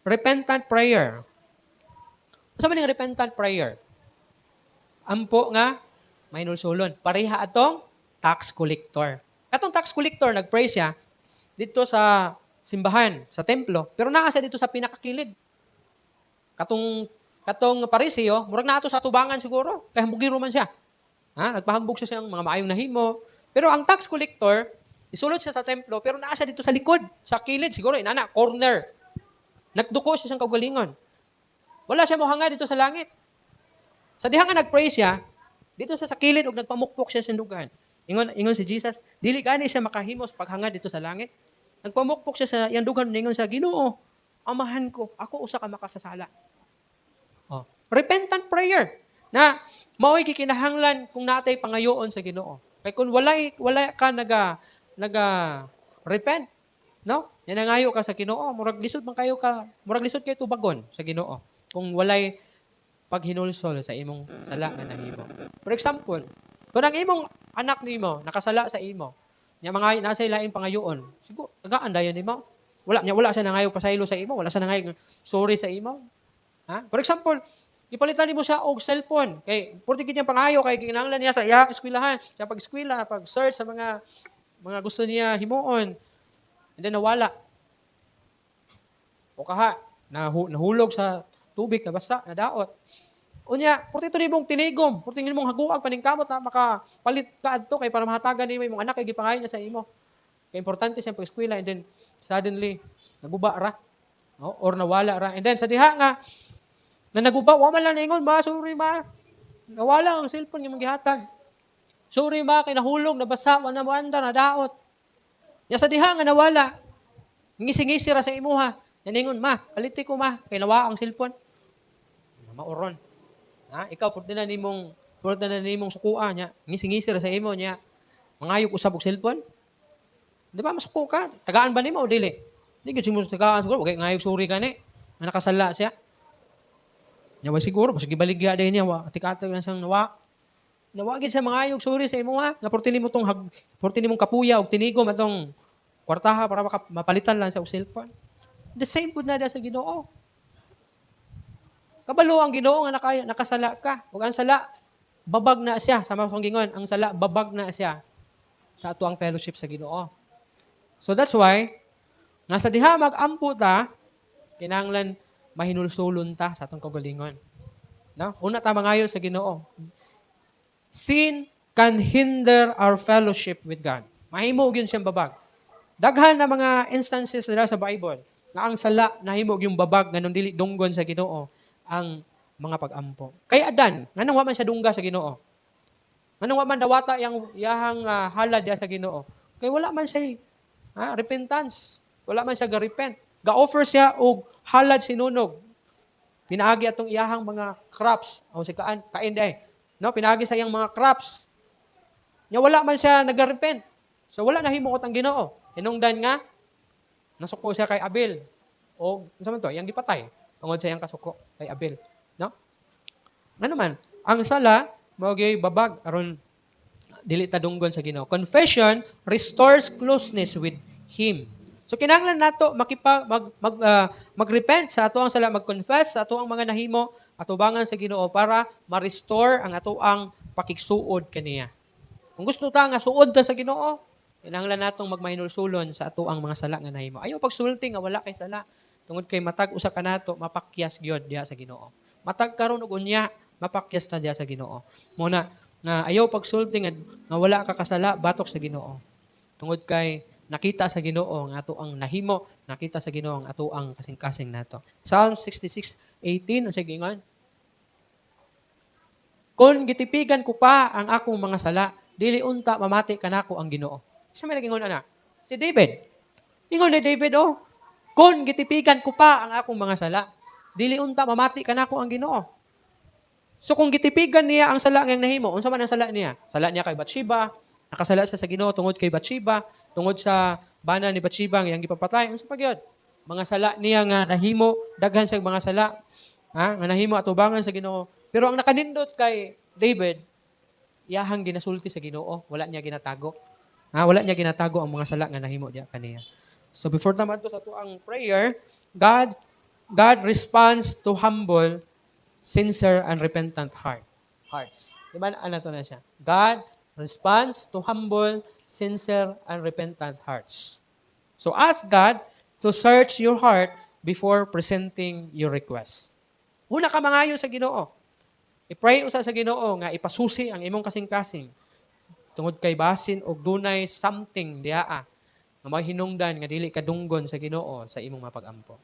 repentant prayer. Sa maning repentant prayer, ampo nga may nulsulon. Pareha atong tax collector. Atong tax collector, nag-pray siya dito sa simbahan, sa templo, pero naa siya dito sa pinakakilid. Katong pariseo, murag na ato sa atubangan siguro, kaya hambugiro man siya. Nagpahambog siya siyang mga maayong nahimo. Pero ang tax collector, isulod siya sa templo, pero naa siya dito sa likod, sa kilid, siguro, inana, corner. Nagduko siya siyang kaugalingon. Wala siya mohanga dito sa langit. Sa diha nga nag-pray siya, dito siya sa kilid ug nagpamukpok siya sa dugan. Ingon si Jesus, dili gani siya makahimo sa paghanga dito sa langit. Nagpamukpok siya sa iyang dugan, ningon siya, Ginoo, amahan ko, ako usa ka makasasala. Repentant prayer na mao'y gikinahanglan kung natay pangayoon sa Ginoo. Kay kung wala ka repent, no? Nangayo ka sa Ginoo, murag lisod kay tubagon sa Ginoo. Kung walay paghinulsol sa imong sala nga nahimo. For example, kung ang imong anak nimo nakasala sa imo, nya mga nasa ilaing pangayoon, siguro tagaan dayon nimo. Wala siya nangayo pasaylo sa imo, wala siya nangayo sorry sa imo. For example, ipalitan nimo siya og cellphone kay purti gid niyang pangayo kay kinahanglan niya sa iyang eskwelahan, sa pag-eskwela, pag-search sa mga gusto niya himuon. And then nawala. O kaha, nahulog sa tubig, nabasa, nadaot. Unya, purti ito nimong tinigom, purti nimong haguag paningkamot na makapalit ka adto kay para mahatagan nimo imong anak kay gipangayo niya sa imo. Kay importante siya pag-eskwela and then suddenly naguba ra. Or nawala ra. And then sa diha nga na naguba, wa man lang ningon, sorry ma. Nawala ang cellphone yung gihatag. Sorry ma, kay nahulog, nabasa, wala na nadaot. Ya sa diha nga nawala. Ngisi-ngisi ra sa imuha. Naningon, ma, paliti ko ma, kay nawa ang cellphone. Mauron. Ikaw pud na nimong sukuan niya. Ngisi-ngisi ra sa imo niya. Mangayog usab og cellphone. Di ba masuko ka? Tagaan ba nimo o dili? Di gyud mo tagaan siguro, kay ngayog sorry kani. Nakasala siya. Nawa siguro, mas gibaligya din niya, atik-atik na siyang nawa. Nawagid sa mga ayog, sorry sa imo ha, na porti nimong kapuya, o tinigom atong kwartaha para mapalitan lang sa cellphone. The same po na sa Ginoo. Kabalo ang Ginoo nga nakasala ka. Huwag ang sala, babag na siya. Sama sa gingon, ang sala, babag na siya sa ato ang fellowship sa Ginoo. So that's why, nga sa diha mag-ampo ta, kinahanglan mahinulsulon ta sa atong kagalingon. No? Una ta mangayo sa Ginoo. Sin can hinder our fellowship with God. Mahimo gyud siyang babag. Daghan na mga instances dira sa Bible nga ang sala nahimo yung babag nganong dili dunggon sa Ginoo ang mga pag-ampo. Kay Adan, nganong wa man siya dungga sa Ginoo? Nganong wa man dawata yang yahang halad sa Ginoo? Kay wala man siya repentance. Wala man siya ga-repent. Ga-offer siya og halad sinunog. Pinaagi atong iyahang mga crops. O si kain day. No, pinaagi sa iyang mga crops. Nya wala man siya nag-repent. So wala nahimuot ang Ginoo. Hinungdan nga nasuko siya kay Abel. O unsa man to, iyang gipatay tungod sa iyang kasuko kay Abel, no? Ano man, ang sala mao gyud babag aron dili ta dunggon sa Ginoo. Confession restores closeness with Him. So kinahanglan nato mag-repent sa ato ang sala, mag-confess sa ato ang mga nahimo atubangan sa Ginoo para ma-restore ang ato ang pakigsuod kaniya. Kung gusto ta nga suod ta sa Ginoo, kinahanglan natong magmahinulsulon sa ato ang mga sala nga nahimo. Ayaw pagsulti nga wala kay sala. Tungod kay matag usa kanato mapakyas gyud diha sa Ginoo. Matag karon og unya mapakyas ta diha sa Ginoo. Muna nga ayaw pagsulti nga wala ka kasala batok sa Ginoo. Tungod kay nakita sa Ginoo ang ato ang nahimo, nakita sa Ginoo ang ato ang kasing-kasing nato. Psalm 66:18 ang sigingon. Kung gitipigan ko pa ang akong mga sala, dili unta mamati kanako ang Ginoo. Sa may nagingon ana? Si David. Ingon ni David, kung gitipigan ko pa ang akong mga sala, dili unta mamati kanako ang Ginoo. So kung gitipigan niya ang sala nga nahimo, unsa man ang sala niya? Sala niya kay Bathsheba, nakasala siya sa Ginoo tungod kay Bathsheba, tungod sa bana ni Bathsheba nga gipapatay, unsa pa gyud? Mga sala niya nga nahimo, daghan siya mga sala, nga nahimo atubangan sa Ginoo. Pero ang nakanindot kay David, iyahang ginasulti sa Ginoo, wala niya ginatago. Wala niya ginatago ang mga sala nga nahimo diya kaniya. So before naman to sa ato ang prayer, God God responds to humble, sincere, and repentant hearts. Diba ano to na siya? God responds to humble, sincere, and repentant hearts. So ask God to search your heart before presenting your request. Una ka mangayo sa Ginoo. I-pray usa sa Ginoo nga ipasusi ang imong kasing-kasing tungod kay basin og dunay something diha nga mahinungdan nga dili kadunggon sa Ginoo sa imong mapag-ampo.